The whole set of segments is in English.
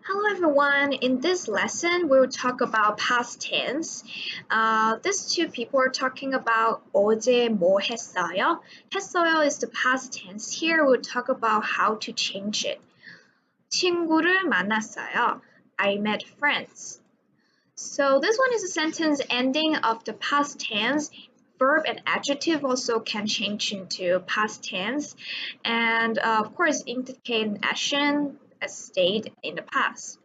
Hello everyone, in this lesson we will talk about past tense. These two people are talking about 어제 뭐 했어요? 했어요 is the past tense. Here we'll talk about how to change it. 친구를 만났어요. I met friends. So this one is a sentence ending of the past tense. Verb and adjective also can change into past tense, and of course indicate an action as stayed in the past.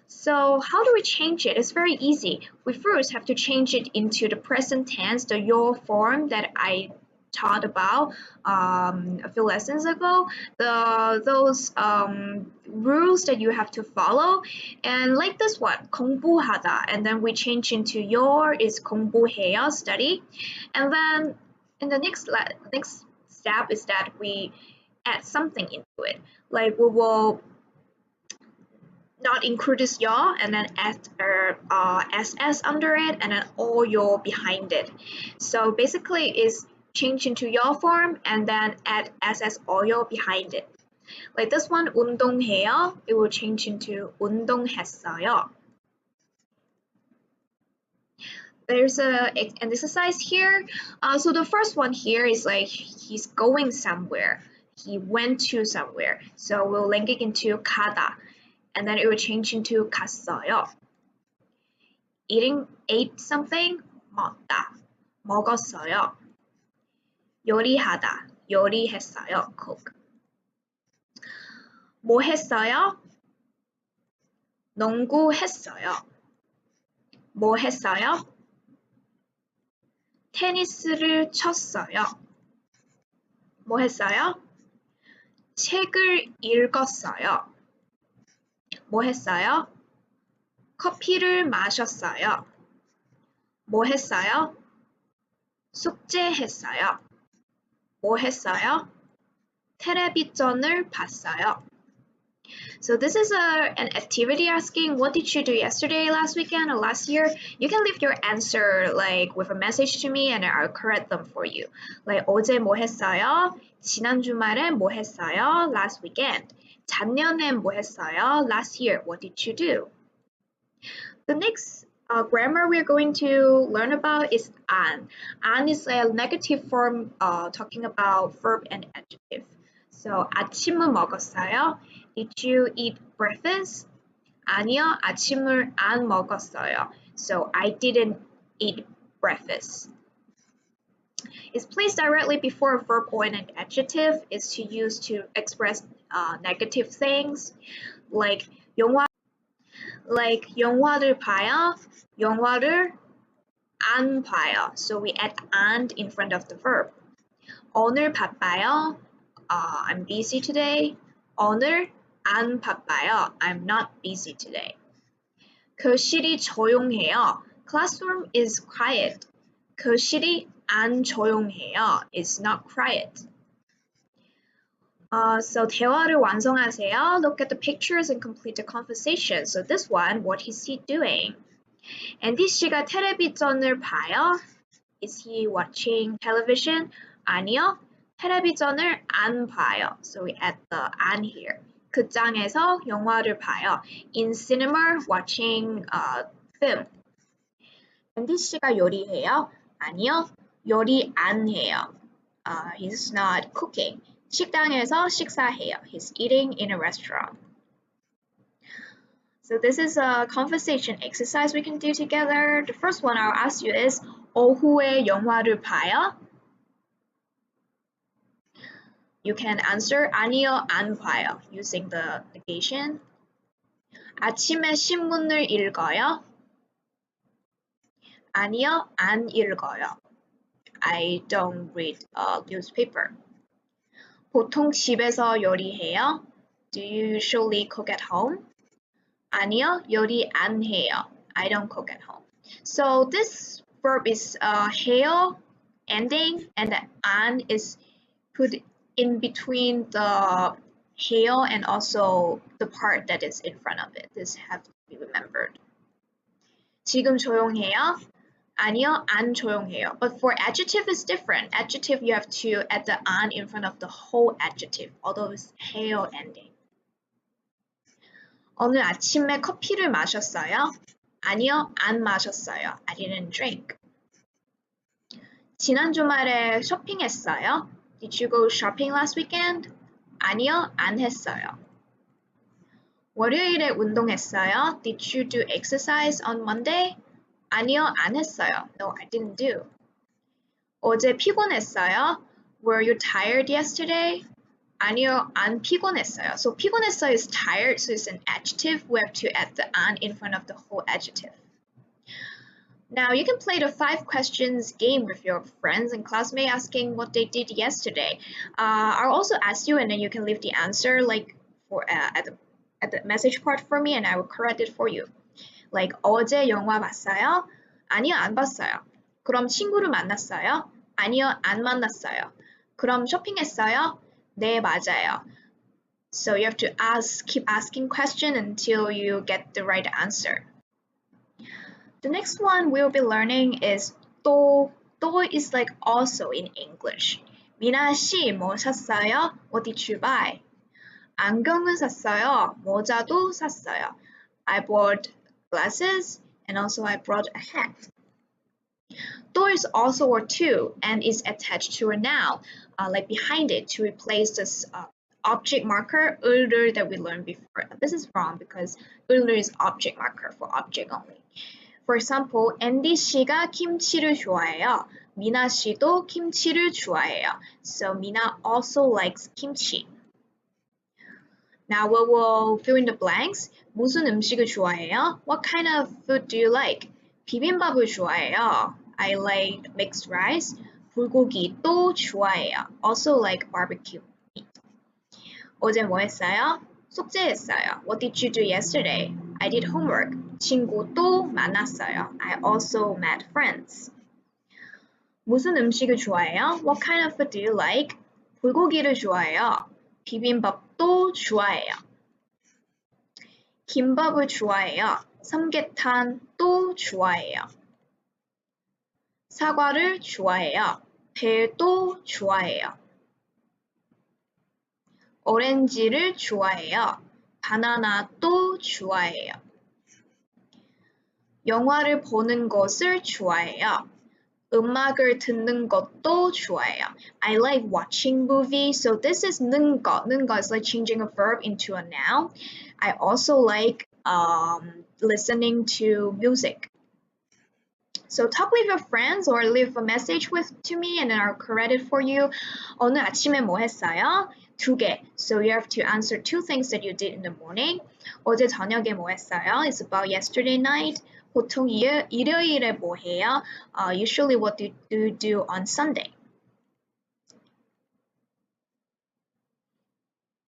So how do we change it? It's very easy. We first have to change it into the present tense, the your form that I taught about a few lessons ago. Those rules that you have to follow, and like this one, 공부하다, and then we change into your is 공부해요, study, and then in the next step is that we add something into it, like we will not include this your and then add ss under it and then all your behind it. So basically is change into your form and then add ss all your behind it. Like this one, 운동해요, it will change into 운동했어요. There's an exercise here. So the first one here is like he's going somewhere. He went to somewhere. So we'll link it into 가다. And then it will change into 갔어요. Ate something, 먹다, 먹었어요. 요리하다, 요리했어요, cook. 뭐 했어요? 농구했어요. 뭐 했어요? 테니스를 쳤어요. 뭐 했어요? 책을 읽었어요. 뭐 했어요? 커피를 마셨어요. 뭐 했어요? 숙제했어요. 뭐 했어요? 텔레비전을 봤어요. So this is an activity asking what did you do yesterday, last weekend, or last year. You can leave your answer like with a message to me and I'll correct them for you. Like 어제 뭐 했어요? 지난 주말에 뭐 했어요? Last weekend. 작년에 뭐 했어요? Last year. What did you do? The next grammar we're going to learn about is an. An is a negative form talking about verb and adjective. So 아침을 먹었어요. Did you eat breakfast? 아니요, 아침을 안 먹었어요. So I didn't eat breakfast. It's placed directly before a verb or an adjective. Is to use to express negative things, like 영화를 봐요, 영화를 안 봐요. So we add and in front of the verb. 오늘 바빠요. I'm busy today. 오늘 안 바빠요. I'm not busy today. 교실이 조용해요. Classroom is quiet. 교실이 안 조용해요. It's not quiet. So 대화를 완성하세요. Look at the pictures and complete the conversation. So this one, what is he doing? 앤디 씨가 텔레비전을 봐요. Is he watching television? 아니요. 텔레비전을 안 봐요. So we add the an here. 극장에서 영화를 봐요. In cinema, watching film. 앤디 씨가 요리해요? 아니요. 요리 안 해요. He's not cooking. 식당에서 식사해요. He's eating in a restaurant. So this is a conversation exercise we can do together. The first one I'll ask you is 오후에 영화를 봐요? You can answer 아니요, 안 봐요 using the negation. 아침에 신문을 읽어요? 아니요, 안 읽어요. I don't read a newspaper. 보통 집에서 요리해요? Do you usually cook at home? 아니요, 요리 안 해요. I don't cook at home. So this verb is 해요 ending and the an is put in between the 해요 and also the part that is in front of it. This has to be remembered. 지금 조용해요? 아니요, 안 조용해요. But for adjective is different. Adjective you have to add the an in front of the whole adjective, although it's 해요 ending. 오늘 아침에 커피를 마셨어요? 아니요, 안 마셨어요. I didn't drink. 지난 주말에 쇼핑했어요? Did you go shopping last weekend? 아니요, 안 했어요. 월요일에 운동했어요? Did you do exercise on Monday? 아니요, 안 했어요. No, I didn't do. 어제 피곤했어요? Were you tired yesterday? 아니요, 안 피곤했어요. So 피곤했어요 is tired, so it's an adjective. We have to add the an in front of the whole adjective. Now you can play the 5 questions game with your friends and classmates asking what they did yesterday. I'll also ask you and then you can leave the answer like for at the message part for me and I will correct it for you. Like 어제 영화 봤어요? 아니요, 안 봤어요. 그럼 친구를 만났어요? 아니요, 안 만났어요. 그럼 쇼핑했어요? 네, 맞아요. So you have to keep asking questions until you get the right answer. The next one we'll be learning is 또. 또 is like also in English. 미나 씨, 뭐 샀어요? What did you buy? 안경을 샀어요. 모자도 샀어요. I bought glasses and also I brought a hat. 또 is also or to and is attached to a noun, like behind it to replace this object marker 을을 that we learned before. This is wrong because 을을 is object marker for object only. For example, 앤디 씨가 김치를 좋아해요. 미나 씨도 김치를 좋아해요. So Mina also likes kimchi. Now we will fill in the blanks. 무슨 음식을 좋아해요? What kind of food do you like? 비빔밥을 좋아해요. I like mixed rice. 불고기도 좋아해요. Also like barbecue meat. 어제 뭐 했어요? 숙제했어요. What did you do yesterday? I did homework. 친구도 만났어요. I also met friends. 무슨 음식을 좋아해요? What kind of food do you like? 불고기를 좋아해요. 비빔밥도 좋아해요. 김밥을 좋아해요. 삼계탕도 좋아해요. 사과를 좋아해요. 배도 좋아해요. 오렌지를 좋아해요. 바나나도 좋아해요. 영화를 보는 것을 좋아해요. 음악을 듣는 것도 좋아해요. I like watching movies, so this is 는 것. 는 것 is like changing a verb into a noun. I also like listening to music. So talk with your friends or leave a message to me and then I'll correct it for you. 오늘 아침에 뭐 했어요? 2개. So you have to answer 2 things that you did in the morning. 어제 저녁에 뭐 했어요? It's about yesterday night. 보통 일요일에 뭐 해요? Usually what do you do on Sunday?